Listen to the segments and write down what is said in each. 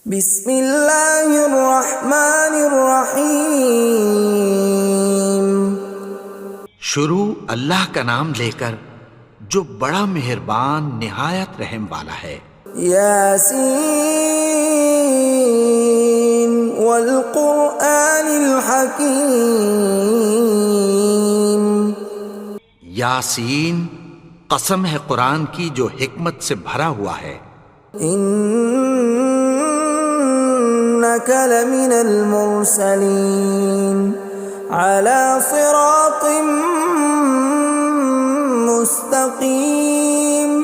بسم اللہ الرحمن الرحیم۔ شروع اللہ کا نام لے کر جو بڑا مہربان نہایت رحم والا ہے۔ یاسین والقرآن الحکیم۔ یاسین، قسم ہے قرآن کی جو حکمت سے بھرا ہوا ہے۔ انک لمن المرسلین علی صراط مستقیم۔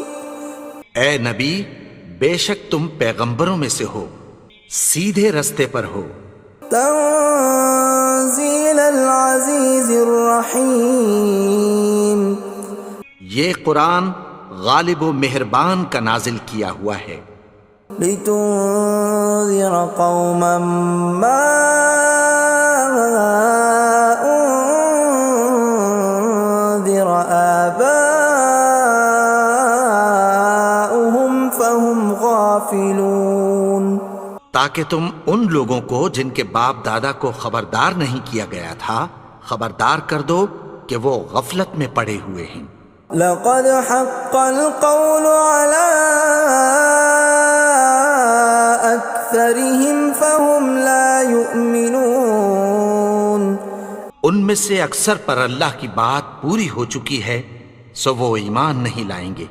اے نبی، بے شک تم پیغمبروں میں سے ہو، سیدھے رستے پر ہو۔ تنزیل العزیز الرحیم۔ یہ قرآن غالب و مہربان کا نازل کیا ہوا ہے۔ لتنذر قوما ما انذر آباؤهم فهم غافلون۔ تاکہ تم ان لوگوں کو جن کے باپ دادا کو خبردار نہیں کیا گیا تھا خبردار کر دو کہ وہ غفلت میں پڑے ہوئے ہیں۔ لقد حق القول على أكثرهم فهم لا يؤمنون۔ ان میں سے اکثر پر اللہ کی بات پوری ہو چکی ہے سو وہ ایمان نہیں لائیں گے۔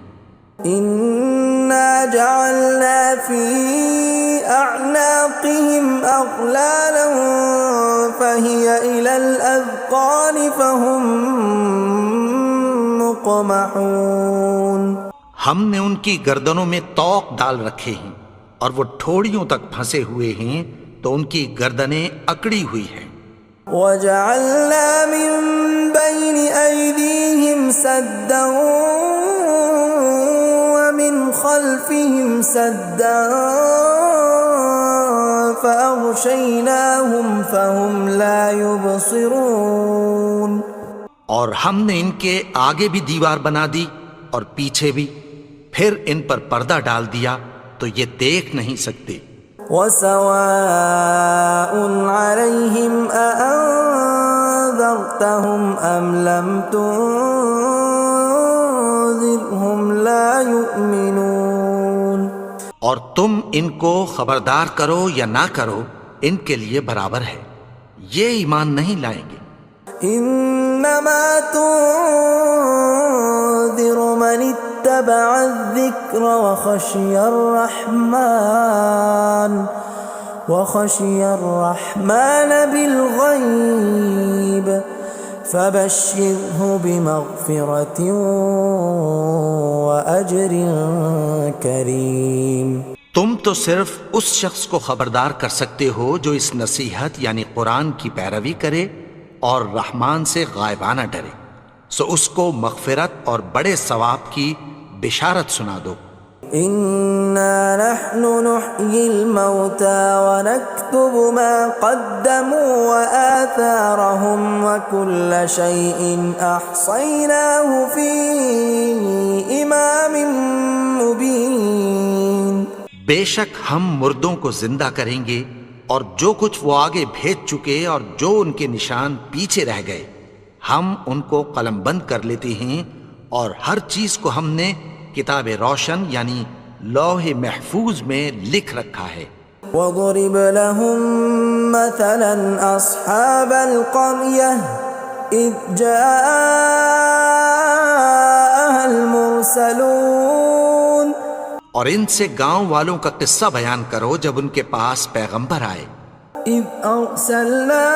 إنا جعلنا في أعناقهم أغلالا فهي إلى الأذقان فهم مقمحون۔ ہم نے ان کی گردنوں میں طوق ڈال رکھے ہیں اور وہ ٹھوڑیوں تک پھنسے ہوئے ہیں تو ان کی گردنیں اکڑی ہوئی ہیں۔ وَجَعَلْنَا مِن بَيْنِ أَيْدِيهِمْ سَدًّا وَمِنْ خَلْفِهِمْ سَدًّا فَأَغْشَيْنَاهُمْ فَهُمْ لَا يُبْصِرُونَ۔ اور ہم نے ان کے آگے بھی دیوار بنا دی اور پیچھے بھی، پھر ان پر پردہ ڈال دیا تو یہ دیکھ نہیں سکتے۔ وَسَوَاءٌ عَلَيْهِمْ أَأَنذَرْتَهُمْ أَمْ لَمْ تُنذِرْهُمْ لَا يُؤْمِنُونَ۔ اور تم ان کو خبردار کرو یا نہ کرو ان کے لیے برابر ہے، یہ ایمان نہیں لائیں گے۔ انما تنذر من اتبع الذکر وخشی الرحمن بالغیب فبشرہ بمغفرۃ واجر کریم۔ تم تو صرف اس شخص کو خبردار کر سکتے ہو جو اس نصیحت یعنی قرآن کی پیروی کرے اور رحمان سے غائبانہ ڈرے، سو اس کو مغفرت اور بڑے ثواب کی بشارت سنا دو۔ اِنَّا نَحْنُ نُحْيِي الْمَوْتَى وَنَكْتُبُ مَا قَدَّمُوا وَآثَارَهُمْ وَكُلَّ شَيْءٍ أَحْصَيْنَاهُ فِي إِمَامٍ مُبِينٍ۔ بے شک ہم مردوں کو زندہ کریں گے اور جو کچھ وہ آگے بھیج چکے اور جو ان کے نشان پیچھے رہ گئے ہم ان کو قلم بند کر لیتے ہیں، اور ہر چیز کو ہم نے کتاب روشن یعنی لوح محفوظ میں لکھ رکھا ہے۔ وَضُرِبَ لَهُم مَّثَلًا أَصْحَابَ الْقَرْيَةِ إِذْ جَاءَهَا الْمُرْسَلُونَ۔ اور ان سے گاؤں والوں کا قصہ بیان کرو جب ان کے پاس پیغمبر آئے۔ إِذْ أَرْسَلْنَا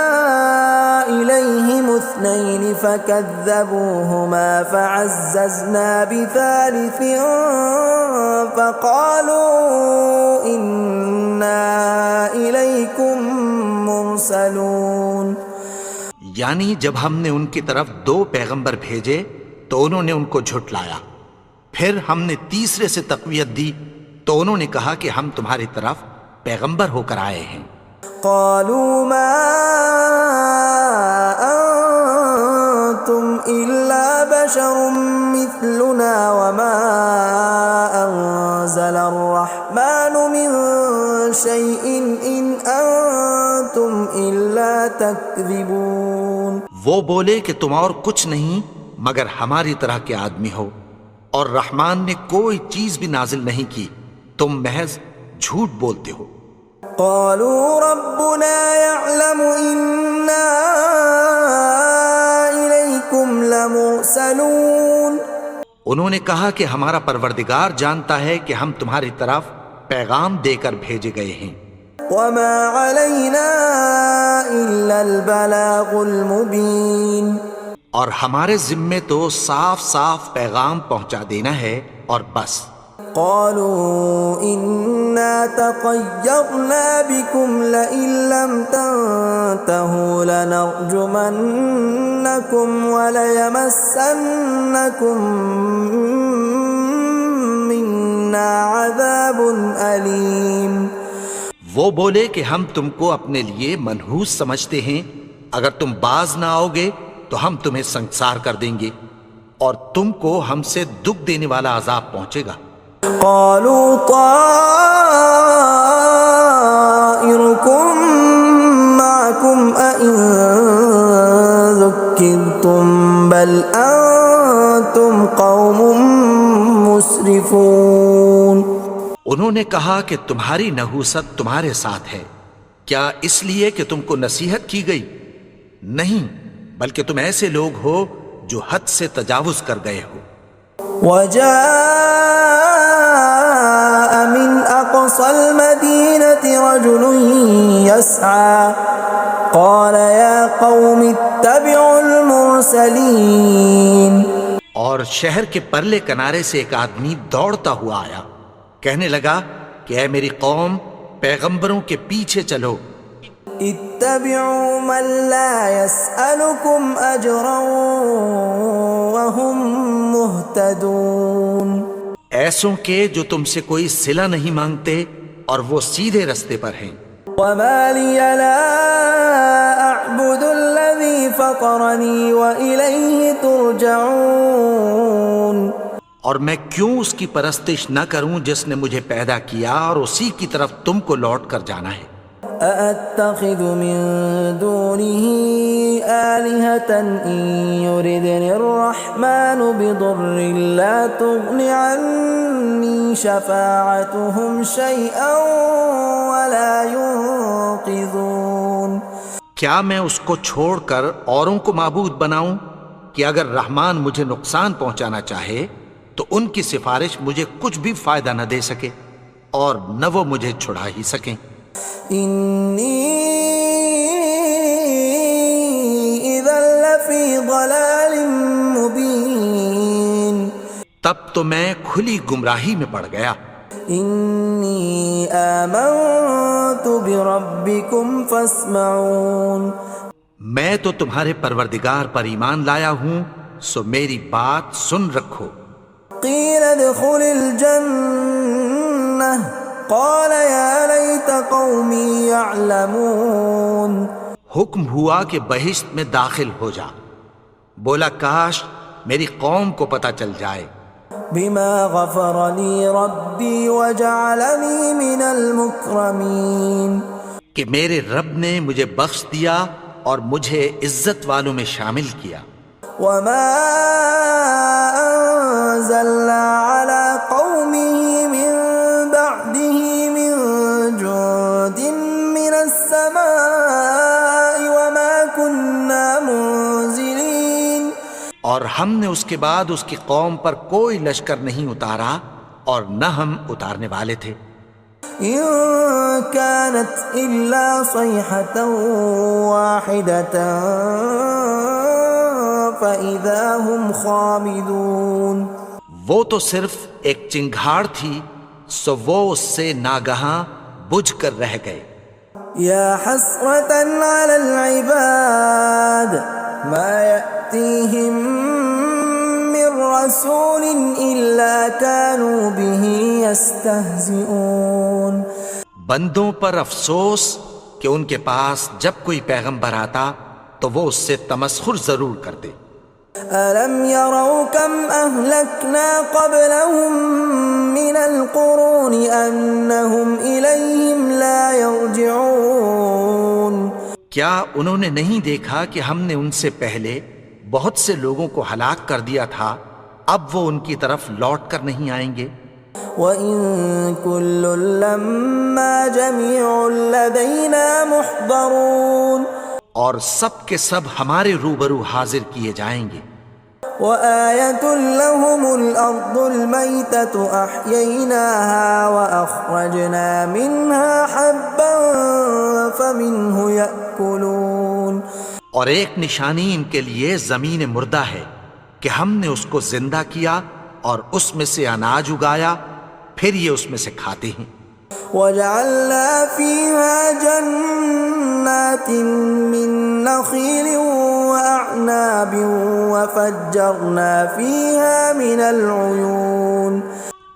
إِلَيْهِمُ اثْنَيْنِ فَكَذَّبُوهُمَا فَعَزَّزْنَا بِثَالِثٍ فَقَالُوا إِنَّا إِلَيْكُمْ مُرْسَلُونَ۔ یعنی جب ہم نے ان کی طرف 2 پیغمبر بھیجے تو انہوں نے ان کو جھٹلایا، پھر ہم نے تیسرے سے تقویت دی تو انہوں نے کہا کہ ہم تمہاری طرف پیغمبر ہو کر آئے ہیں۔ قالوا ما انتم الا بشر مثلنا وما انزل الرحمن من شيء إن أنتم إلا تكذبون. وہ بولے کہ تم اور کچھ نہیں مگر ہماری طرح کے آدمی ہو، اور رحمان نے کوئی چیز بھی نازل نہیں کی، تم محض جھوٹ بولتے ہو. قالوا ربنا يعلم إنا إليكم لمرسلون. انہوں نے کہا کہ ہمارا پروردگار جانتا ہے کہ ہم تمہاری طرف پیغام دے کر بھیجے گئے ہیں. وما علينا إلا البلاغ المبين. اور ہمارے ذمے تو صاف صاف پیغام پہنچا دینا ہے اور بس. قالوا إنا تطيرنا بكم لئن لم تنتهوا لنرجمنكم وليمسنكم منا عذاب أليم. وہ بولے کہ ہم تم کو اپنے لیے منحوس سمجھتے ہیں، اگر تم باز نہ آؤ گے تو ہم تمہیں سنسار کر دیں گے اور تم کو ہم سے دکھ دینے والا عذاب پہنچے گا. قالوا طائركم معكم أئن ذكرتم بل أنتم قوم مسرفون. انہوں نے کہا کہ تمہاری نحوست تمہارے ساتھ ہے، کیا اس لیے کہ تم کو نصیحت کی گئی؟ نہیں، بلکہ تم ایسے لوگ ہو جو حد سے تجاوز کر گئے ہو. وجاء من أقصى المدينة رجل يسعى قال يا قوم اتبعوا المرسلين. اور شہر کے پرلے کنارے سے ایک آدمی دوڑتا ہوا آیا، کہنے لگا کہ اے میری قوم، پیغمبروں کے پیچھے چلو. اتبعوا من لا يسألكم أجرا وهم مهتدون. ایسوں کے جو تم سے کوئی صلہ نہیں مانگتے اور وہ سیدھے رستے پر ہیں. وما لي لا أعبد الذي فطرني وإليه ترجعون. اور میں کیوں اس کی پرستش نہ کروں جس نے مجھے پیدا کیا اور اسی کی طرف تم کو لوٹ کر جانا ہے. أأتخذ من دونه آلهة إن يردني الرحمن بضر لا تغن عني شفاعتهم شيئا ولا ينقذون. کیا میں اس کو چھوڑ کر اوروں کو معبود بناؤں کہ اگر رحمان مجھے نقصان پہنچانا چاہے تو ان کی سفارش مجھے کچھ بھی فائدہ نہ دے سکے اور نہ وہ مجھے چھڑا ہی سکیں. إني إذا لفي ضلال مبين. تب تو میں کھلی گمراہی میں پڑ گیا. إني آمنت بربكم فاسمعون. میں تو تمہارے پروردگار پر ایمان لایا ہوں، سو میری بات سن رکھو. قيل ادخل الجنة قال يا ليت قومي يعلمون. حکم ہوا کہ بہشت میں داخل ہو جا. بولا کاش میری قوم کو پتہ چل جائے. بما غفر لي ربي وجعلني من المكرمين. کہ میرے رب نے مجھے بخش دیا اور مجھے عزت والوں میں شامل کیا. وما أنزلنا على قومه من بعده من جند من السماء وما كنا منزلين. اور ہم نے اس کے بعد اس کی قوم پر کوئی لشکر نہیں اتارا اور نہ ہم اتارنے والے تھے. إن كانت إلا صيحة واحدة فإذا هم خامدون. وہ تو صرف ایک چنگھاڑ تھی، سو وہ اس سے ناگہاں بجھ کر رہ گئے. يا حسرة على العباد ما يأتيهم من رسول إلا كانوا به يستهزئون. بندوں پر افسوس کہ ان کے پاس جب کوئی پیغمبر آتا تو وہ اس سے تمسخر ضرور کرتے. ألم يروا كم أهلكنا قبلهم من القرون أنهم إليهم لا يرجعون کیا انہوں نے نہیں دیکھا کہ ہم نے ان سے پہلے بہت سے لوگوں کو ہلاک کر دیا تھا، اب وہ ان کی طرف لوٹ کر نہیں آئیں گے؟ وَإِن كُلٌّ لَّمَّا جَمِيعٌ لَّدَيْنَا مُحْضَرُونَ اور سب کے سب ہمارے روبرو حاضر کیے جائیں گے۔ وَآيَةٌ لَّهُمُ الْأَرْضُ الْمَيْتَةُ أَحْيَيْنَاهَا وَأَخْرَجْنَا مِنْهَا حَبًّا فَمِنْهُ يَأْكُلُونَ اور ایک نشانی ان کے لیے زمین مردہ ہے کہ ہم نے اس کو زندہ کیا اور اس میں سے اناج اگایا، پھر یہ اس میں سے کھاتے ہیں۔ وَجَعَلْنَا فِيهَا جَنَّاتٍ مِّن نَّخِيلٍ وَأَعْنَابٍ وَفَجَّرْنَا فِيهَا مِنَ الْعُيُونِ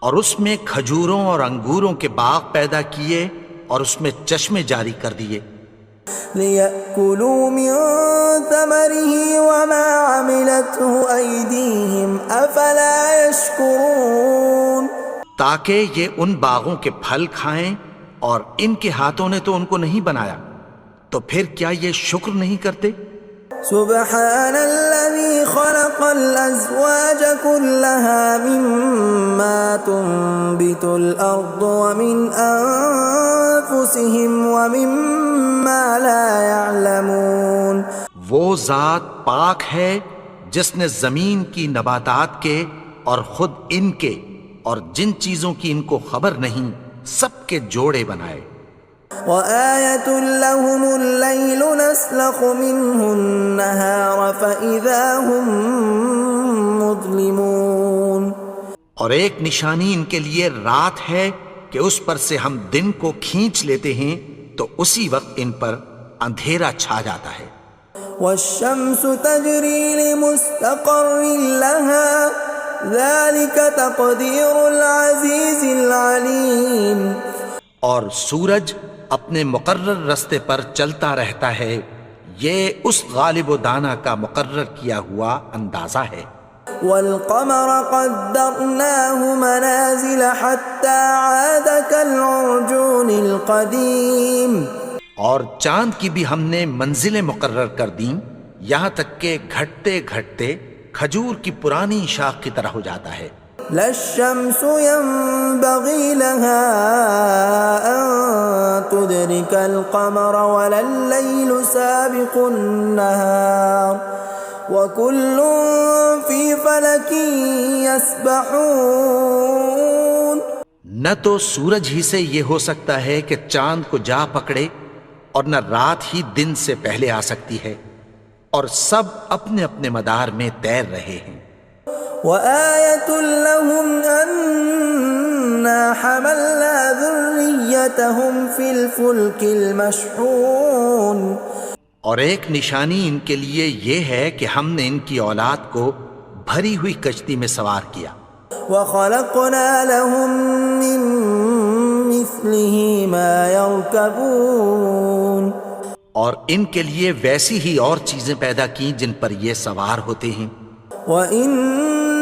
اور اس میں کھجوروں اور انگوروں کے باغ پیدا کیے اور اس میں چشمے جاری کر دیے، لِيَأْكُلُوا مِن ثَمَرِهِ وَمَا عَمِلَتْهُ أَيْدِيهِمْ أَفَلَا يَشْكُرُونَ تاکہ یہ ان باغوں کے پھل کھائیں، اور ان کے ہاتھوں نے تو ان کو نہیں بنایا، تو پھر کیا یہ شکر نہیں کرتے؟ سبحان الذي خلق الأزواج كلها مما تنبت الأرض ومن أنفسهم ومما لا يعلمون وہ ذات پاک ہے جس نے زمین کی نباتات کے اور خود ان کے اور جن چیزوں کی ان کو خبر نہیں سب کے جوڑے بنائے۔ وآية لهم الليل نسلخ منه النهار فإذا هم مظلمون اور ایک نشانی ان کے لیے رات ہے کہ اس پر سے ہم دن کو کھینچ لیتے ہیں تو اسی وقت ان پر اندھیرا چھا جاتا ہے۔ والشمس تجري لمستقر لها ذلك تقدير العزيز العليم اور سورج اپنے مقرر رستے پر چلتا رہتا ہے، یہ اس غالب و دانا کا مقرر کیا ہوا اندازہ ہے۔ والقمر قدرناه منازل حتى عاد كالعرجون القديم اور چاند کی بھی ہم نے منزلیں مقرر کر دیں، یہاں تک کہ گھٹتے گھٹتے کھجور کی پرانی شاخ کی طرح ہو جاتا ہے۔ لا الشمس ينبغي لها أن تدرك القمر ولا الليل سابق النهار وكل في فلك يسبحون نہ تو سورج ہی سے یہ ہو سکتا ہے کہ چاند کو جا پکڑے، اور نہ رات ہی دن سے پہلے آ سکتی ہے، اور سب اپنے اپنے مدار میں تیر رہے ہیں۔ وآية لهم أنا حملنا ذريتهم في الفلك المشحون اور ایک نشانی ان کے لیے یہ ہے کہ ہم نے ان کی اولاد کو بھری ہوئی کشتی میں سوار کیا۔ وخلقنا لهم من مثله ما يركبون اور ان کے لیے ویسی ہی اور چیزیں پیدا کی جن پر یہ سوار ہوتے ہیں۔ وَإِن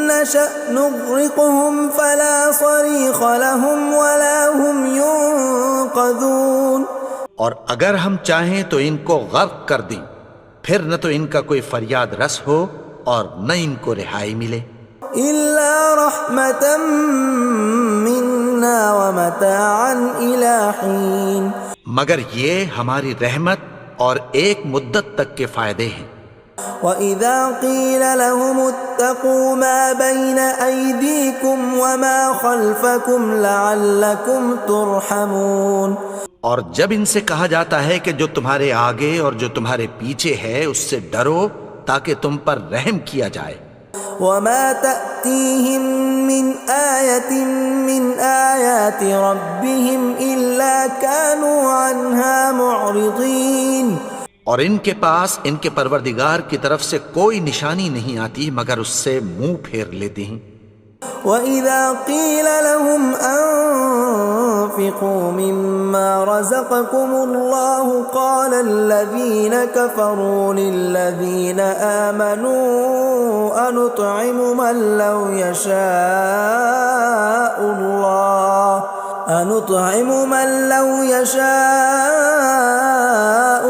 نَّشَأْ نُغْرِقْهُمْ فَلَا صَرِيخَ لَهُمْ وَلَا هُمْ يُنقَذُونَ اور اگر ہم چاہیں تو ان کو غرق کر دیں، پھر نہ تو ان کا کوئی فریاد رس ہو اور نہ ان کو رہائی ملے۔ إِلَّا رَحْمَةً مِّنَّا وَمَتَاعًا إِلَىٰ حِينٍ مگر یہ ہماری رحمت اور ایک مدت تک کے فائدے ہیں۔ وَإِذَا قِيلَ لَهُمُ اتَّقُوا مَا بَيْنَ أَيْدِيكُمْ وَمَا خَلْفَكُمْ لَعَلَّكُمْ تُرْحَمُونَ اور جب ان سے کہا جاتا ہے کہ جو تمہارے آگے اور جو تمہارے پیچھے ہے اس سے ڈرو تاکہ تم پر رحم کیا جائے۔ وَمَا تَأْتِيهِم مِّنْ آيَةٍ مِّنْ آيَاتِ رَبِّهِمْ إِلَّا كَانُوا عَنْهَا مُعْرِضِينَ اور ان کے پاس ان کے پروردگار کی طرف سے کوئی نشانی نہیں آتی مگر اس سے منہ پھیر لیتے ہیں۔ وَإِذَا قِيلَ لَهُمْ أَنفِقُوا مِمَّا رَزَقَكُمُ اللَّهُ قَالَ الَّذِينَ كَفَرُوا لِلَّذِينَ آمَنُوا أَنُطْعِمُ مَن لَّوْ يَشَاءُ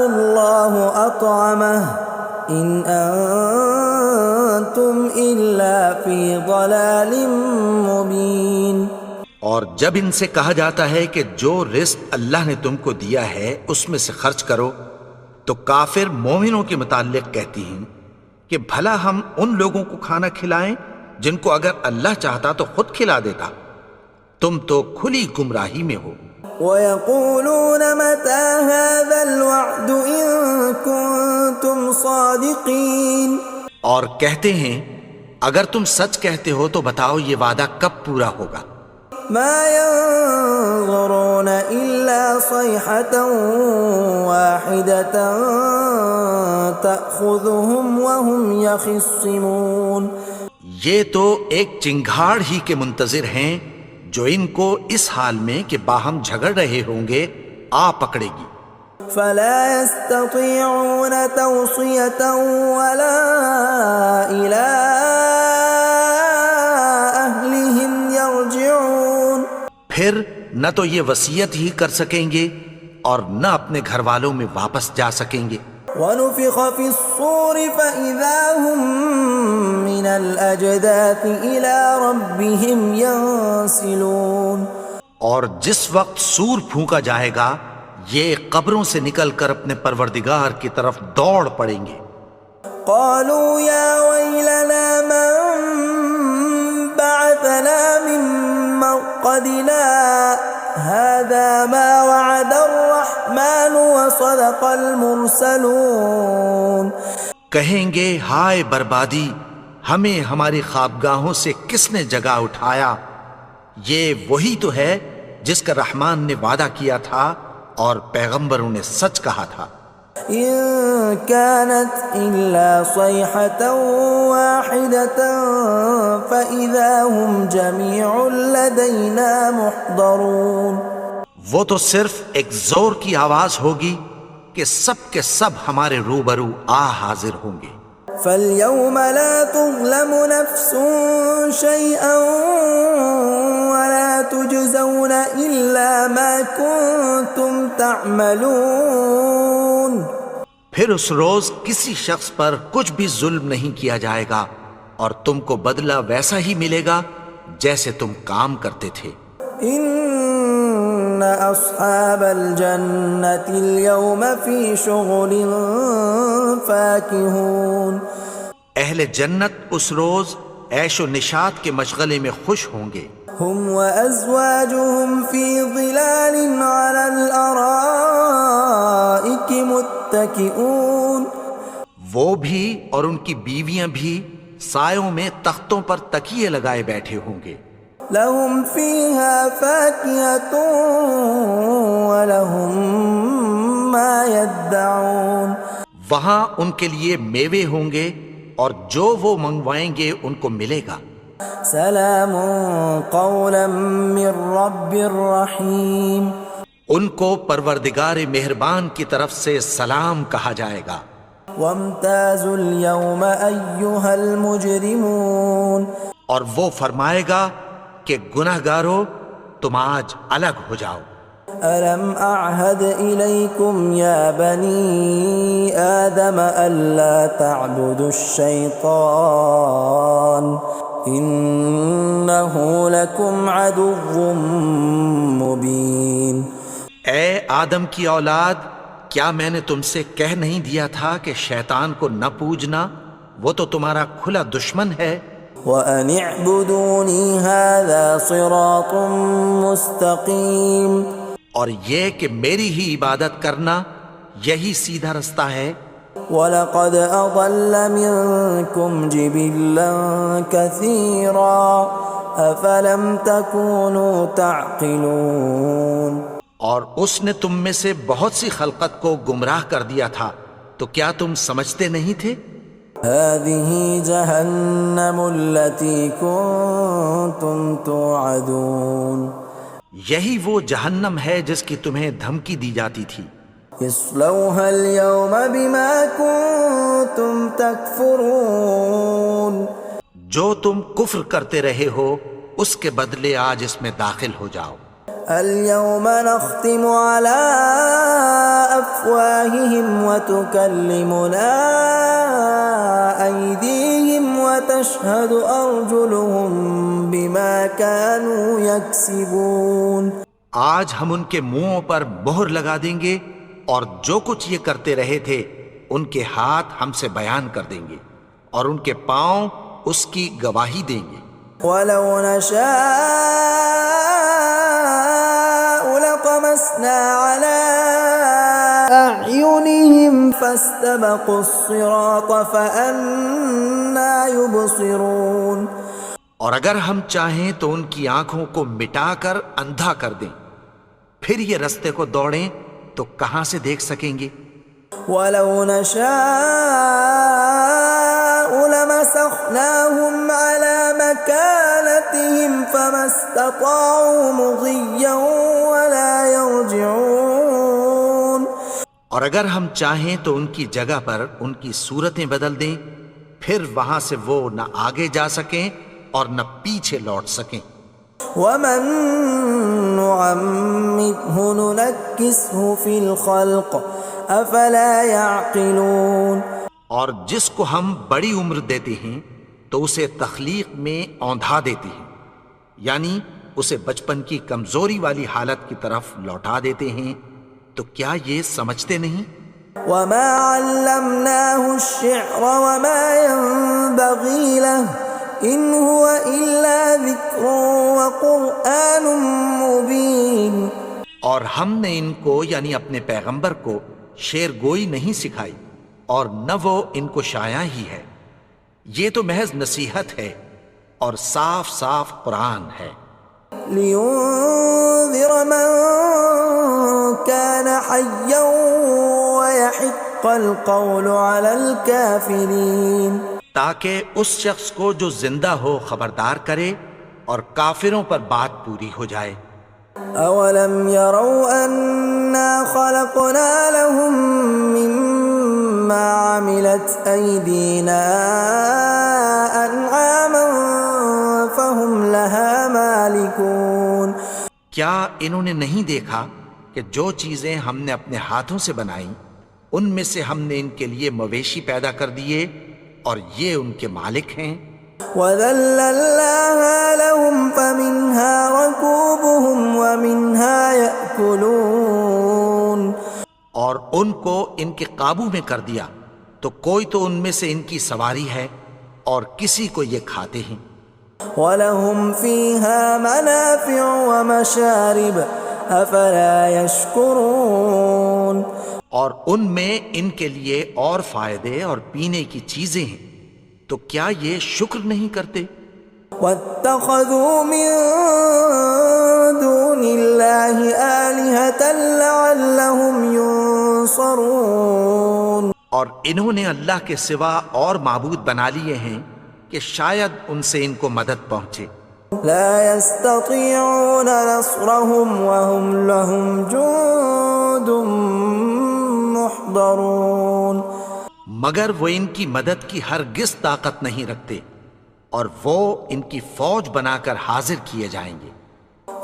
اللَّهُ أَطْعَمَهُ إِنْ أَنتُمْ إِلَّا فِي ضَلَالٍ مُبِينٍ۔ اور جب ان سے کہا جاتا ہے کہ جو رزق اللہ نے تم کو دیا ہے اس میں سے خرچ کرو، تو کافر مومنوں کے متعلق کہتی ہیں کہ بھلا ہم ان لوگوں کو کھانا کھلائیں جن کو اگر اللہ چاہتا تو خود کھلا دیتا، تم تو کھلی گمراہی میں ہو۔ وَيَقُولُونَ مَتَى هَذَا الْوَعْدُ إِن كُنتُمْ صَادِقِينَ، اور کہتے ہیں اگر تم سچ کہتے ہو تو بتاؤ یہ وعدہ کب پورا ہوگا۔ مَا يَنظُرُونَ إِلَّا صَيْحَةً وَاحِدَةً تَأْخُذُهُمْ وَهُمْ يَخِصِّمُونَ، یہ تو ایک چنگھاڑ ہی کے منتظر ہیں جو ان کو اس حال میں کہ باہم جھگڑ رہے ہوں گے آ پکڑے گی۔ فَلَا يَسْتَطِيعُونَ تَوْصِيَةً وَلَا إِلَىٰ أَهْلِهِمْ يَرْجِعُونَ، پھر نہ تو یہ وصیت ہی کر سکیں گے اور نہ اپنے گھر والوں میں واپس جا سکیں گے۔ وَنُفِخَ فِي الصُّورِ فَإِذَا هُم مِّنَ الْأَجْدَاثِ إِلَىٰ رَبِّهِمْ يَنسِلُونَ، اور جس وقت سور پھونکا جائے گا یہ قبروں سے نکل کر اپنے پروردگار کی طرف دوڑ پڑیں گے۔ قَالُوا يَا وَيْلَنَا مَن بَعَثَنَا مِن مَّرْقَدِنَا هَٰذَا مَا وَعَدَ الرَّحْمَٰنُ وَصَدَقَ الْمُرْسَلُونَ، کہیں گے ہائے بربادی، ہمیں ہماری خوابگاہوں سے کس نے جگا اٹھایا، یہ وہی تو ہے جس کا رحمان نے وعدہ کیا تھا اور پیغمبروں نے سچ کہا تھا۔ إِن كَانَتْ إِلَّا صَيْحَةً وَاحِدَةً فَإِذَا هُمْ جَمِيعٌ لَدَيْنَا مُحْضَرُونَ، وہ تو صرف ایک زور کی آواز ہوگی کہ سب کے سب ہمارے روبرو آ حاضر ہوں گے۔ فَالْيَوْمَ لَا تُظْلَمُ نَفْسٌ شَيْئًا وَلَا تُجْزَوْنَ إِلَّا مَا كُنتُمْ تَعْمَلُونَ، پھر اس روز کسی شخص پر کچھ بھی ظلم نہیں کیا جائے گا اور تم کو بدلہ ویسا ہی ملے گا جیسے تم کام کرتے تھے۔ إِنَّ أَصْحَابَ الْجَنَّةِ الْيَوْمَ فِي شُغُلٍ فَاكِهُونَ، اہل جنت اس روز عیش و نشاط کے مشغلے میں خوش ہوں گے۔ هُمْ وَأَزْوَاجُهُمْ فِي ظِلَالٍ عَلَى الْأَرَائِكِ مُتَّكِئُونَ، وہ بھی اور ان کی بیویاں بھی سایوں میں تختوں پر تکیے لگائے بیٹھے ہوں گے۔ لَهُمْ فِيهَا فَاكِهَةٌ وَلَهُمْ مَا يَدَّعُونَ، وہاں ان کے لیے میوے ہوں گے اور جو وہ منگوائیں گے ان کو ملے گا۔ سلام قولا من رب الرحیم، ان کو پروردگار مہربان کی طرف سے سلام کہا جائے گا۔ وامتازوا اليوم ایھا المجرمون، اور وہ فرمائے گا کہ گنہگارو تم آج الگ ہو جاؤ۔ ألم أعهد إليكم يا بني آدم ألا تعبدوا الشيطان إنه لكم عدو مبين۔ اے آدم کی اولاد، کیا میں نے تم سے کہہ نہیں دیا تھا کہ شیطان کو نہ پوجنا، وہ تو تمہارا کھلا دشمن ہے۔ وَأَنِ اعْبُدُونِي هَذَا صِرَاطٌ مُسْتَقِيمٌ، اور یہ کہ میری ہی عبادت کرنا یہی سیدھا رستہ ہے۔ وَلَقَدْ أَضَلَّ مِنكُمْ جِبِلًّا كَثِيرًا أَفَلَمْ تَكُونُوا تَعْقِلُونَ، اور اس نے تم میں سے بہت سی خلقت کو گمراہ کر دیا تھا، تو کیا تم سمجھتے نہیں تھے؟ هذه جهنم التي كنتم توعدون یہی وہ جہنم ہے جس کی تمہیں دھمکی دی جاتی تھی. اصلوها اليوم بما كنتم تكفرون جو تم کفر کرتے رہے ہو اس کے بدلے آج اس میں داخل ہو جاؤ. اليوم نختم على أفواههم وتكلمنا أيديهم وتشهد أرجلهم بما كانوا يكسبون. آج ہم ان کے منہوں پر مہر لگا دیں گے اور جو کچھ یہ کرتے رہے تھے ان کے ہاتھ ہم سے بیان کر دیں گے اور ان کے پاؤں اس کی گواہی دیں گے. ولو نشاء لطمسنا على أعينهم فاستبقوا الصراط فأنى يبصرون. اور اگر ہم چاہیں تو ان کی آنکھوں کو مٹا کر اندھا کر دیں، پھر یہ رستے کو دوڑیں تو کہاں سے دیکھ سکیں گے. ولو نشاء لمسخناهم على مكانتهم فما استطاعوا مضيا ولا يرجعون. اور اگر ہم چاہیں تو ان کی جگہ پر ان کی صورتیں بدل دیں، پھر وہاں سے وہ نہ آگے جا سکیں اور نہ پیچھے لوٹ سکیں. ومن نعمره ننكسه في الخلق افلا يعقلون. اور جس کو ہم بڑی عمر دیتے ہیں تو اسے تخلیق میں اوندھا دیتے ہیں، یعنی اسے بچپن کی کمزوری والی حالت کی طرف لوٹا دیتے ہیں. تو کیا یہ سمجھتے نہیں؟ وما علمناه الشعر وما ينبغي له ان هو الا ذکر وقرآن مبین. اور ہم نے ان کو یعنی اپنے پیغمبر کو شعر گوئی نہیں سکھائی اور نہ وہ ان کو شایع ہی ہے، یہ تو محض نصیحت ہے اور صاف صاف قرآن ہے. لینذر من كان حیا ويحق القول على الكافرین. تاکہ اس شخص کو جو زندہ ہو خبردار کرے اور کافروں پر بات پوری ہو جائے. اولم يروا انا خلقنا لهم مما عملت ايدينا انعاما فهم لها مالكون. کیا انہوں نے نہیں دیکھا کہ جو چیزیں ہم نے اپنے ہاتھوں سے بنائیں ان میں سے ہم نے ان کے لیے مویشی پیدا کر دیے اور یہ ان کے مالک ہیں. وَذَلَّلْنَاهَا لَهُمْ فَمِنْهَا رَكُوبُهُمْ وَمِنْهَا يَأْكُلُونَ. اور ان کو ان کے قابو میں کر دیا تو کوئی تو ان میں سے ان کی سواری ہے اور کسی کو یہ کھاتے ہیں. وَلَهُمْ فِيهَا مَنَافِعُ وَمَشَارِبُ أَفَلَا يَشْكُرُونَ. اور ان میں ان کے لیے اور فائدے اور پینے کی چیزیں ہیں، تو کیا یہ شکر نہیں کرتے؟ وَاتَّخَذُوا مِن دُونِ اللَّهِ آلِهَةً لَعَلَّهُمْ يُنصَرُونَ. اور انہوں نے اللہ کے سوا اور معبود بنا لیے ہیں کہ شاید ان سے ان کو مدد پہنچے. لا يستطيعون نصرهم وهم لهم جند محضرون. مگر وہ ان کی مدد کی ہرگز طاقت نہیں رکھتے اور وہ ان کی فوج بنا کر حاضر کیے جائیں گے.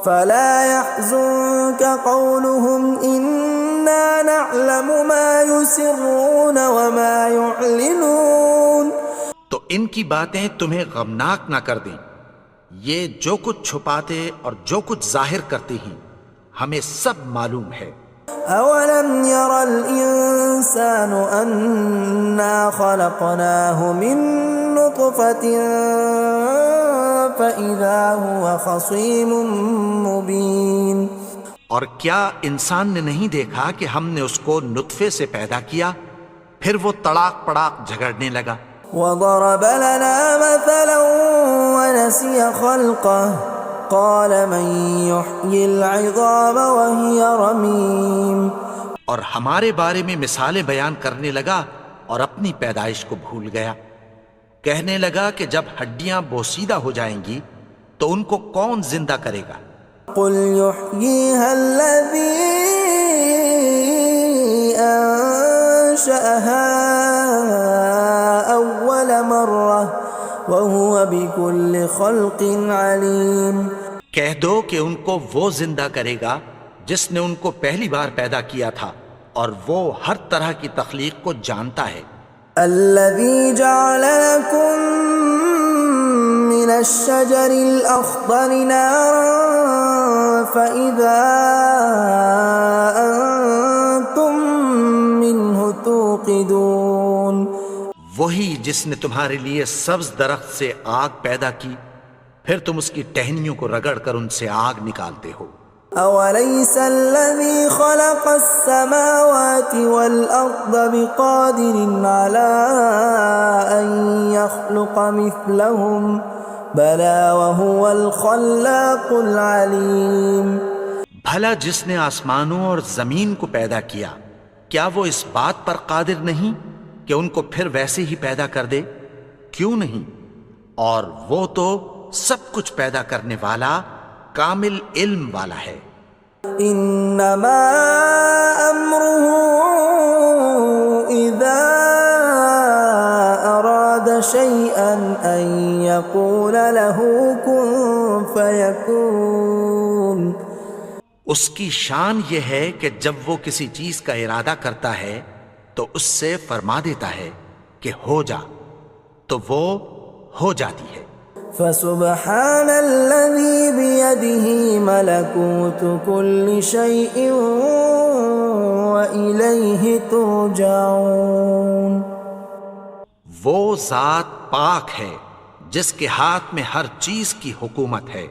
فلا يحزنك قولهم إنا نعلم ما يسرون وما يعلنون. تو ان کی باتیں تمہیں غمناک نہ کر دیں، یہ جو کچھ چھپاتے اور جو کچھ ظاہر کرتے ہیں ہمیں سب معلوم ہے. اولم ير الانسان انا خلقناه من نطفة فاذا هو خصيم مبين. اور کیا انسان نے نہیں دیکھا کہ ہم نے اس کو نطفے سے پیدا کیا پھر وہ تڑاک پڑاک جھگڑنے لگا. وضرب لنا مثلا ونسي خلقه قال من يحيي العظام وهي رميم. اور ہمارے بارے میں مثالیں بیان کرنے لگا اور اپنی پیدائش کو بھول گیا. کہنے لگا کہ جب ہڈیاں بوسیدہ ہو جائیں گی تو ان کو کون زندہ کرے گا؟ قل يحييها الذي أنشأها أول مرة وهو بكل خلق عليم۔ کہہ دو کہ ان کو وہ زندہ کرے گا جس نے ان کو پہلی بار پیدا کیا تھا اور وہ ہر طرح کی تخلیق کو جانتا ہے۔ الذي جعل لكم من الشجر الأخضر نارا فإذا أنتم منه توقدون۔ وہی جس نے تمہارے لیے سبز درخت سے آگ پیدا کی، پھر تم اس کی ٹہنیوں کو رگڑ کر ان سے آگ نکالتے ہو۔ أوليس الذي خلق السماوات والأرض بقادر على أن يخلق مثلهم بلى وهو الخلاق العليم۔ بھلا جس نے آسمانوں اور زمین کو پیدا کیا، کیا وہ اس بات پر قادر نہیں کہ ان کو پھر ویسے ہی پیدا کر دے؟ کیوں نہیں؟ اور وہ تو سب کچھ پیدا کرنے والا، کامل علم والا ہے۔ انما امره اذا اراد شيئا ان يقول له كن فيكون۔ اس کی شان یہ ہے کہ جب وہ کسی چیز کا ارادہ کرتا ہے تو اس سے فرما دیتا ہے کہ ہو جا، تو وہ ہو جاتی ہے۔ فسبحان الذي بيده ملكوت كل شيء وإليه ترجعون۔ وہ ذات پاک ہے جس کے ہاتھ میں ہر چیز کی حکومت ہے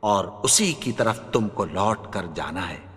اور اسی کی طرف تم کو لوٹ کر جانا ہے۔